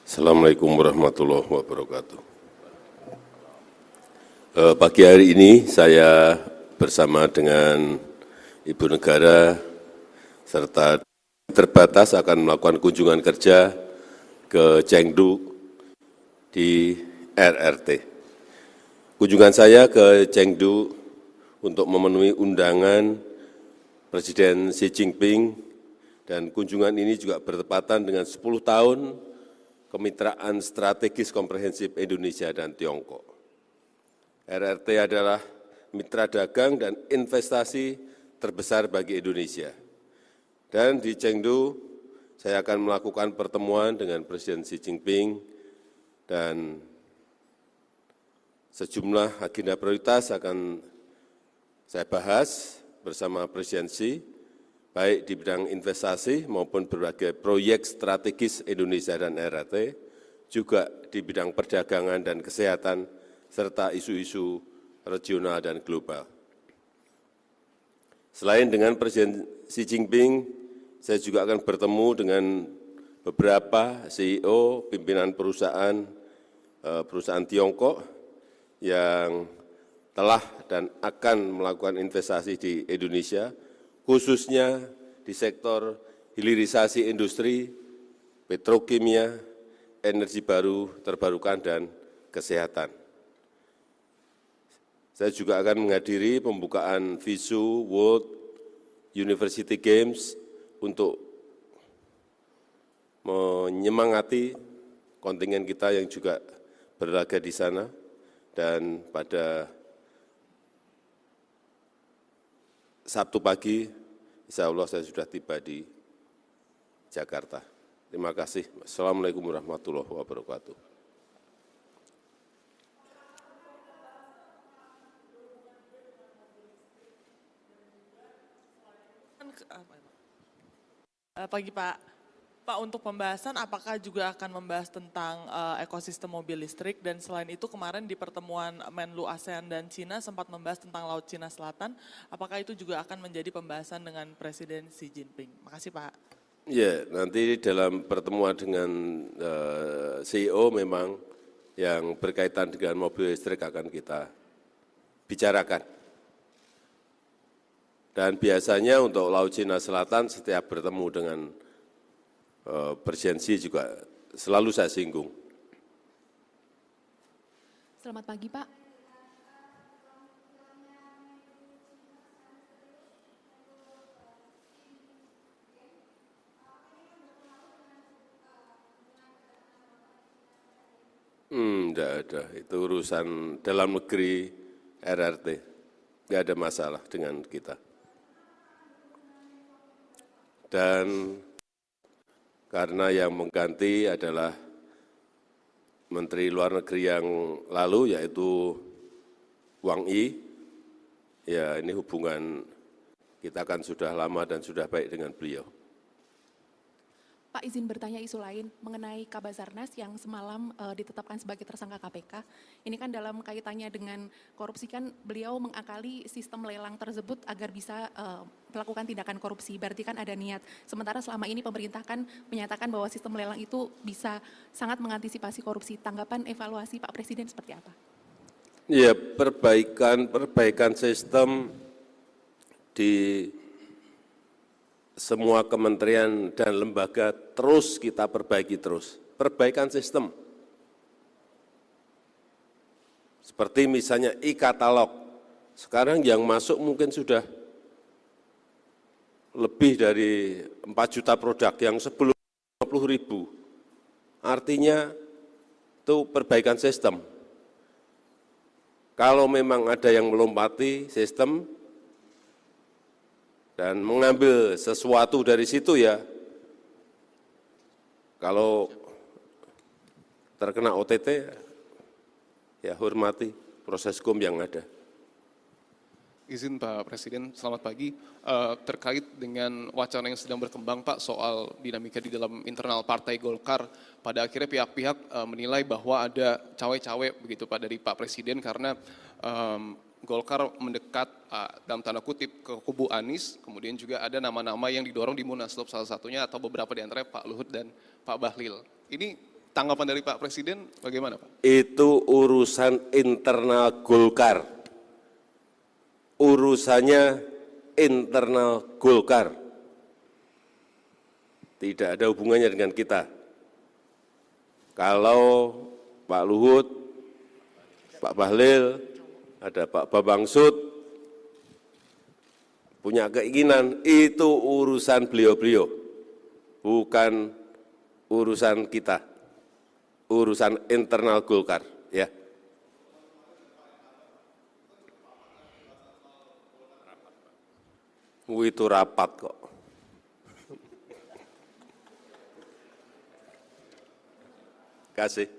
Assalamualaikum warahmatullahi wabarakatuh. Pagi hari ini saya bersama dengan Ibu Negara serta terbatas akan melakukan kunjungan kerja ke Chengdu di RRT. Kunjungan saya ke Chengdu untuk memenuhi undangan Presiden Xi Jinping, dan kunjungan ini juga bertepatan dengan 10 tahun kemitraan strategis komprehensif Indonesia dan Tiongkok. RRT adalah mitra dagang dan investasi terbesar bagi Indonesia. Dan di Chengdu, saya akan melakukan pertemuan dengan Presiden Xi Jinping dan sejumlah agenda prioritas akan saya bahas bersama Presiden Xi, baik di bidang investasi maupun berbagai proyek strategis Indonesia dan RRT, juga di bidang perdagangan dan kesehatan, serta isu-isu regional dan global. Selain dengan Presiden Xi Jinping, saya juga akan bertemu dengan beberapa CEO, pimpinan perusahaan Tiongkok yang telah dan akan melakukan investasi di Indonesia, khususnya di sektor hilirisasi industri, petrokimia, energi baru terbarukan, dan kesehatan. Saya juga akan menghadiri pembukaan WISU World University Games untuk menyemangati kontingen kita yang juga berlaga di sana, dan pada Sabtu pagi, insya Allah saya sudah tiba di Jakarta. Terima kasih. Assalamualaikum warahmatullahi wabarakatuh. Pagi Pak. Pak, untuk pembahasan apakah juga akan membahas tentang ekosistem mobil listrik, dan selain itu kemarin di pertemuan Menlu ASEAN dan Cina sempat membahas tentang Laut Cina Selatan, apakah itu juga akan menjadi pembahasan dengan Presiden Xi Jinping? Makasih Pak. Ya, nanti dalam pertemuan dengan CEO memang yang berkaitan dengan mobil listrik akan kita bicarakan. Dan biasanya untuk Laut Cina Selatan setiap bertemu dengan Presiden Xi juga selalu saya singgung. Selamat pagi Pak. Enggak ada, itu urusan dalam negeri RRT, enggak ada masalah dengan kita. Dan karena yang mengganti adalah Menteri Luar Negeri yang lalu, yaitu Wang Yi, ya ini hubungan kita kan sudah lama dan sudah baik dengan beliau. Pak, izin bertanya isu lain mengenai Kabasarnas yang semalam ditetapkan sebagai tersangka KPK. Ini kan dalam kaitannya dengan korupsi, kan beliau mengakali sistem lelang tersebut agar bisa melakukan tindakan korupsi. Berarti kan ada niat. Sementara selama ini pemerintah kan menyatakan bahwa sistem lelang itu bisa sangat mengantisipasi korupsi. Tanggapan evaluasi Pak Presiden seperti apa? Ya, perbaikan sistem di semua kementerian dan lembaga terus kita perbaiki terus. Perbaikan sistem. Seperti misalnya e-katalog. Sekarang yang masuk mungkin sudah lebih dari 4 juta produk, yang sebelum 50.000. Artinya itu perbaikan sistem. Kalau memang ada yang melompati sistem dan mengambil sesuatu dari situ, ya kalau terkena OTT, ya hormati proses hukum yang ada. Izin Pak Presiden, selamat pagi. Terkait dengan wacana yang sedang berkembang Pak soal dinamika di dalam internal Partai Golkar, pada akhirnya pihak-pihak menilai bahwa ada cawe-cawe begitu Pak dari Pak Presiden karena Golkar mendekat dalam tanda kutip ke kubu Anies, kemudian juga ada nama-nama yang didorong di Munaslup, salah satunya atau beberapa di antaranya Pak Luhut dan Pak Bahlil. Ini tanggapan dari Pak Presiden bagaimana Pak? Itu urusan internal Golkar. Urusannya internal Golkar. Tidak ada hubungannya dengan kita. Kalau Pak Luhut, Pak Bahlil, ada Pak Bambang Sud, punya keinginan, itu urusan beliau-beliau, bukan urusan kita, urusan internal Golkar, ya. Itu rapat kok. Terima kasih.